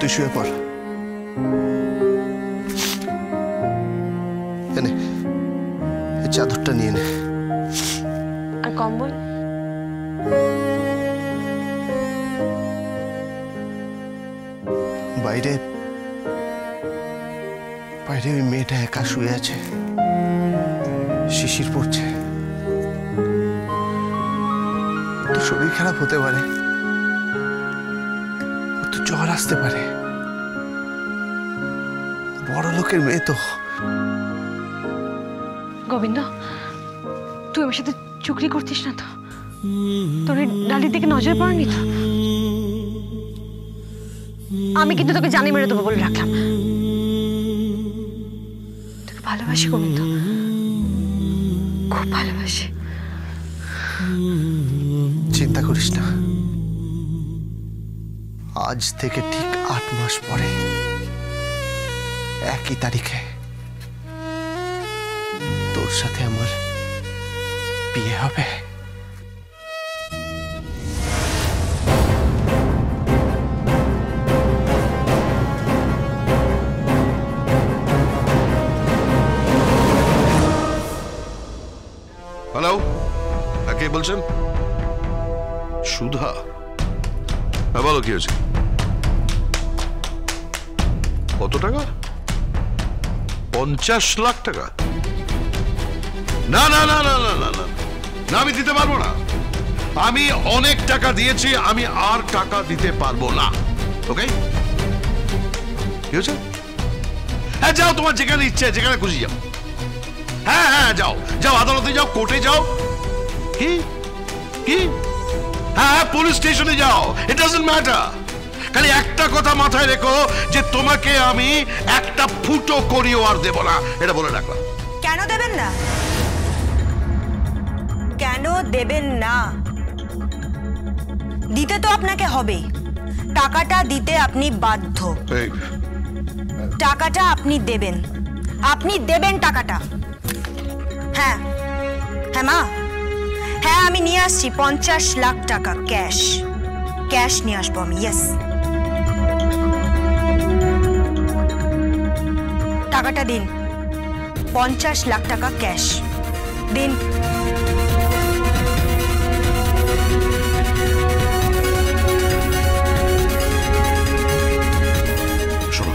তুই শুয়ে পড়। এনে এই চাদরটা নিয়ে নে। আর কম্বল? বাইরে বাইরে ওই মেয়েটা একা শুয়ে আছে, শিশির পড়ছে। তো শরীর খারাপ হতে পারে, তো জ্বর আসতে পারে। বড় লোকের মেয়ে তো। গোবিন্দ, তুই আমার সাথে চুকরি করতিস না তো? তোর ডালির দিকে নজর পড়েনি তো? আমি কিন্তু তোকে জানি মেরে দেবো বলে রাখলাম। তোকে ভালোবাসি গোবিন্দ, খুব ভালোবাসি। চিন্তা করিস না, আজ থেকে ঠিক 8 মাস পরে একই তারিখে তোর সাথে আমার বিয়ে হবে। হ্যালো, কে বলছেন? সুধা? হ্যাঁ বলো, কি হয়েছে? কত টাকা? 50 লাখ টাকা? না না না না না না না, আমি দিতে পারবো না। আমি অনেক টাকা দিয়েছি, আমি আর টাকা দিতে পারবো না। ওকে, কি হয়েছে? হ্যাঁ যাও, তোমার যেখানে ইচ্ছে, যেখানে খুশি যাও। হ্যাঁ হ্যাঁ যাও যাও, আদালতে যাও, কোর্টে যাও। কি কি? হ্যাঁ পুলিশ স্টেশনে যাও, ইট ডাজন্ট ম্যাটার। খালি একটা কথা মাথায় রেখো যে তোমাকে আমি একটা ফুটো করিও আর দেব না, এটা বলে রাখলাম। কেন দেবেন না? কেন দেবেন না? দিতে তো আপনাকে হবে। টাকাটা দিতে আপনি বাধ্য। টাকাটা আপনি দেবেন, আপনি দেবেন টাকাটা। হ্যাঁ হ্যাঁ মা, হ্যাঁ আমি নিয়ে আসছি 50 লাখ টাকা ক্যাশ। ক্যাশ নিয়ে আসবো আমি, ইয়েস। টাকাটা দিন, 50 লাখ টাকা ক্যাশ দিন। শোনো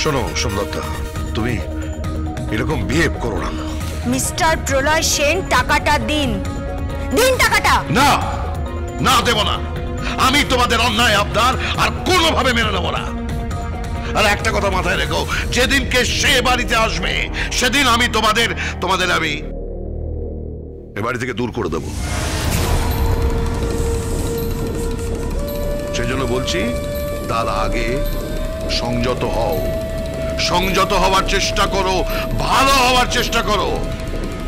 শোনো সোমদত্তা, তুমি এরকম বিহেভ করো না। মিস্টার প্রলয় সেন, টাকাটা দিন, দিন টাকাটা। না না, দেব না। আমি তোমাদের অন্যায় আবদার আর কোনোভাবে মেনে নেব না। আর একটা কথা মাথায় রেখো, যেদিনকে সে বাড়িতে আসবে সেদিন আমি তোমাদের আমি এ বাড়ি থেকে দূর করে দেব। সেই জন্য বলছি, তার আগে সংযত হও, সংযত হওয়ার চেষ্টা করো, ভালো হওয়ার চেষ্টা করো,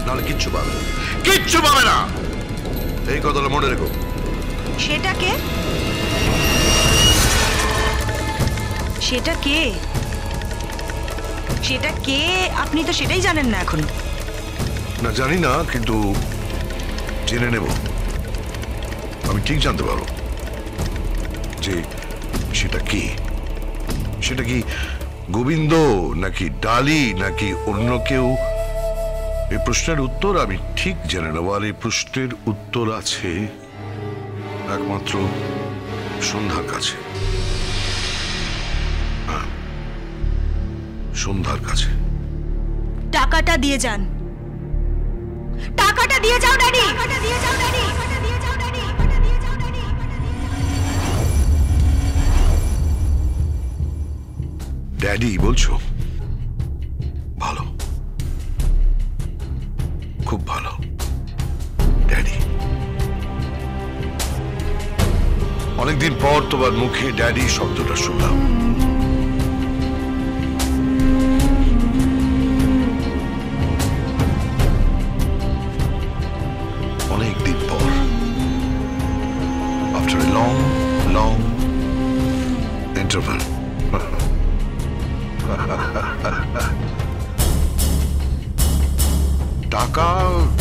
নাহলে কিচ্ছু পাবে না। এই কথাটা মনে রেখো। সেটা কে? সেটা কে? সেটা কে আপনি তো সেটাই জানেন না এখন? না জানি না, কিন্তু জেনে নেব। আমি ঠিক জানতে পারবো যে সেটা কি। সেটা কি গোবিন্দ নাকি ডালি নাকি অন্য কেউ? এই প্রশ্নের উত্তর আমি ঠিক জেনে নেব। আর এই প্রশ্নের উত্তর আছে একমাত্র সন্ধ্যার কাছে। হ্যাঁ, সন্ধ্যার কাছে। টাকাটা দিয়ে যান, টাকাটা দিয়ে যাও ড্যাডি, টাকাটা দিয়ে যাও ড্যাডি, টাকাটা দিয়ে যাও ড্যাডি, টাকাটা দিয়ে যাও ড্যাডি। ড্যাডি বলছো? ভালো, খুব ভালো। ড্যাডি, অনেকদিন পর তোমার মুখে ড্যাডি শব্দটা শুনলাম। অনেকদিন পর, after a long interval. টাকা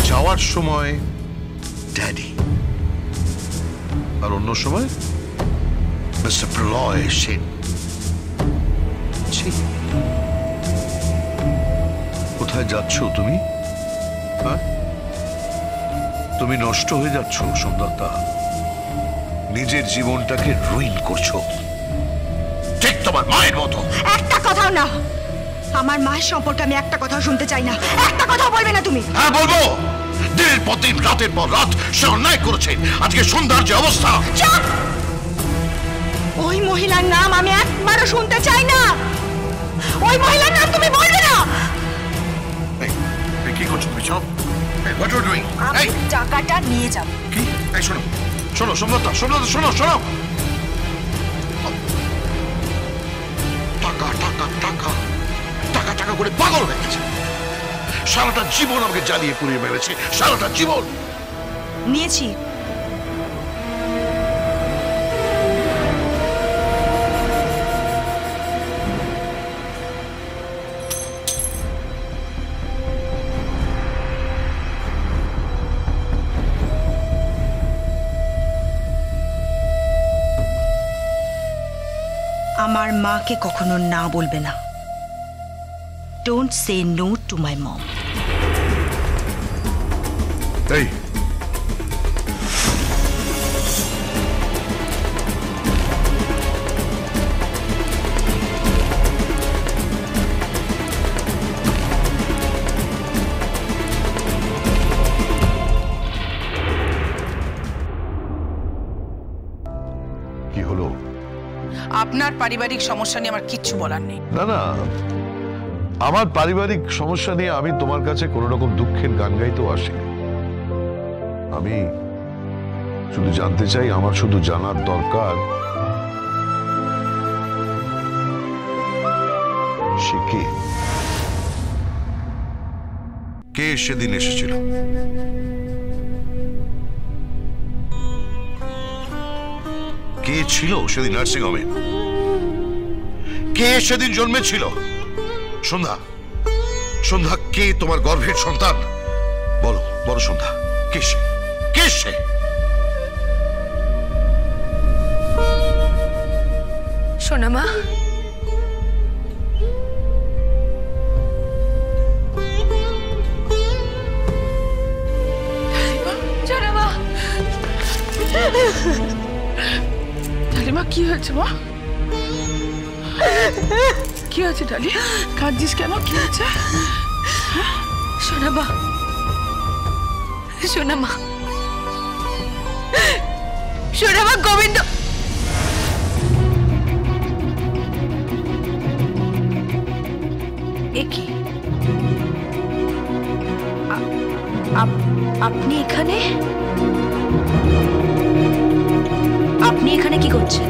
যাওয়ার সময় ড্যাডি, আর অন্য সময় মিস্টার প্রলয় সেন। কোথায় যাচ্ছ তুমি? হ্যাঁ, তুমি নষ্ট হয়ে যাচ্ছ সন্ধ্যাতা, নিজের জীবনটাকে রুইন করছো, ঠিক তোমার মায়ের মতো। একটা কথাও না, আমার মায়ের সম্পর্কে আমি একটা কথাও শুনতে চাই না। একটা কথাও বলবে না তুমি? হ্যাঁ বলবো। দিনের পর দিন, রাতের পর রাত সে অন্যায় করেছে। আজকে সন্ধ্যার যে অবস্থা। চুপ! ওই মহিলার নাম আমি একবারও শুনতে চাই না। ওই মহিলার নাম তুমি বলবে না। কি করছো তুমি? সব হোয়াট ইউ ডুইং? এই টাকাটা নিয়ে যাও। কি? এই শোনো শোনো সন্ধ্যাতা, সন্ধ্যাতা শোনো শোনো। টাকা টাকা টাকা টাকা টাকা করে পাগল হয়ে গেছে। সারাটা জীবন আমাকে জ্বালিয়ে পুড়িয়ে মেরেছে, সারাটা জীবন। নিয়েছি। আমার মাকে কখনো না বলবে না। Don't say no to my mom. এই কি হলো? আপনার পারিবারিক সমস্যা নিয়ে আমার কিচ্ছু বলার নেই। না না, আমার পারিবারিক সমস্যা নিয়ে আমি তোমার কাছে কোনো রকম দুঃখের গান গাইতেও আসিনি। আমি শুধু জানতে চাই, আমার শুধু জানার দরকার সে কে, কে সেদিন এসেছিল। কে ছিল সেদিন নার্সিং হোমে? কে সেদিন জন্মেছিল? সন্ধ্যা, সন্ধ্যা কে তোমার গর্ভের সন্তান? বলো বলো সন্ধ্যা, কে সে? কে সে? সোনামা, সোনামা, ডালিমা কি হয়েছে মা? কি হয়েছে ডালি? কাঁদছিস কেন? কি হয়েছে? সোনামা, সোনামা, সোনামা, গোবিন্দ। একি আপনি এখানে? আপনি এখানে কি করছেন?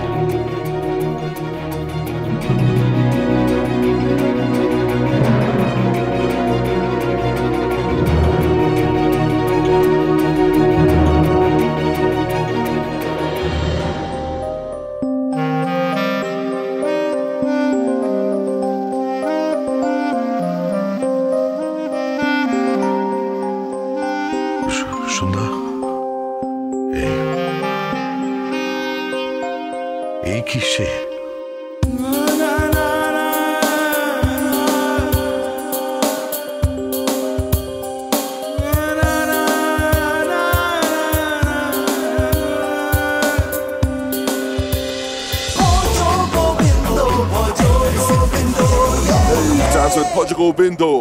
সন্ধ্যা, এই কি সে? Dance with Portugal Bindo.